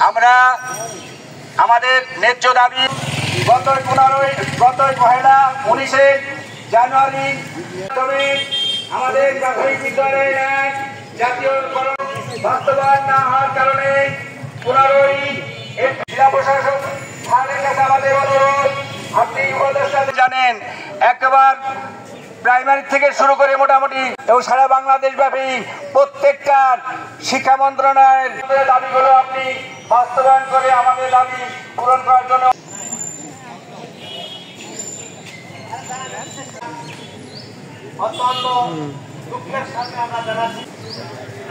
আমরা আমাদের ন্যায্য দাবি গত 19 জানুয়ারি আমাদের প্রাথমিক বিদ্যালয়ের জাতীয়করণ বাস্তবায়ন না হওয়ার কারণে 15 জেলা প্রশাসক আমাদের অনুরোধ, আপনি উপদেষ্টা জানেন একবার প্রাইমারি থেকে শুরু করে মোটামুটি এবং সারা বাংলাদেশ ব্যাপী প্রত্যেকটা শিক্ষা মন্ত্রণালয়ের দাবিগুলো আপনি বাস্তবায়ন করে আমাদের দাবি পূরণ করার জন্য অত্যন্ত দুঃখের সাথে আমরা জানাচ্ছি।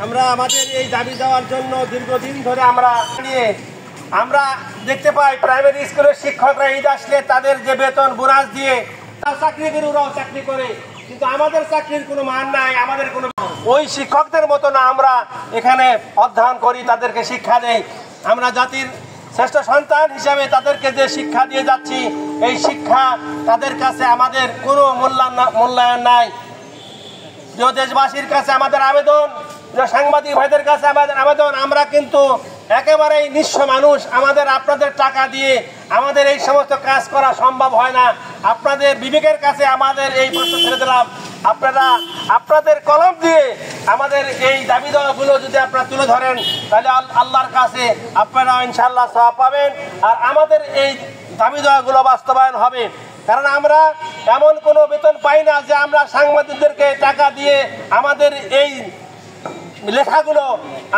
আমরা আমাদের এই দাবি দেওয়ার জন্য দীর্ঘদিন ধরে আমরা দেখতে পাই প্রাইমারি স্কুলের শিক্ষকরা ঈদ আসলে তাদের যে বেতন বোনাস দিয়ে চাকরিগুলোরাও চাকরি করে, কিন্তু আমাদের চাকরির কোনো মান নাই, আমাদের কোনো ওই শিক্ষকদের মতো না আমরা এখানে অধ্যয়ন করি, তাদেরকে শিক্ষা দেই। আমরা জাতির শ্রেষ্ঠ সন্তান হিসাবে তাদেরকে যে শিক্ষা দিয়ে যাচ্ছি, এই শিক্ষা তাদের কাছে আমাদের কোনো মূল্যায়ন নাই। প্রিয় দেশবাসীর কাছে আমাদের আবেদন, সাংবাদিক ভাইদের কাছে আমাদের আবেদন, আমরা কিন্তু একেবারেই নিঃস্ব মানুষ। আপনাদের টাকা দিয়ে আমাদের এই সমস্ত কাজ করা সম্ভব হয় না। আপনাদের বিবেকের কাছে আমাদের এই প্রশ্ন ছেড়ে দিলাম, আপনাদের কলম দিয়ে আমাদের এই দাবি দেওয়াগুলো যদি আপনারা তুলে ধরেন, তাহলে আল্লাহর কাছে আপনারা ইনশাআল্লাহ সওয়াব পাবেন, আর আমাদের এই দাবি দেওয়াগুলো বাস্তবায়ন হবে। কারণ আমরা এমন কোনো বেতন পাই না যে আমরা সাংবাদিকদেরকে টাকা দিয়ে আমাদের এই লেখাগুলো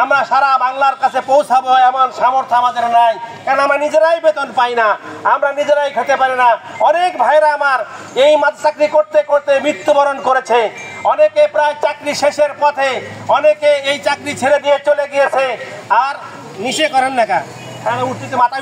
আমরা সারা বাংলার কাছে পৌঁছাবো এমন সামর্থ্য আমাদের নাই। কারণ আমরা নিজেরাই বেতন পাই না, আমরা নিজেরাই খেতে পারি না। অনেক ভাইরা আমার এই চাকরি করতে করতে মৃত্যুবরণ করেছে, অনেকে প্রায় চাকরি শেষের পথে, অনেকে এই চাকরি ছেড়ে দিয়ে চলে গিয়েছে। আর নিষে করেন না, কারণ উঠতে মাথা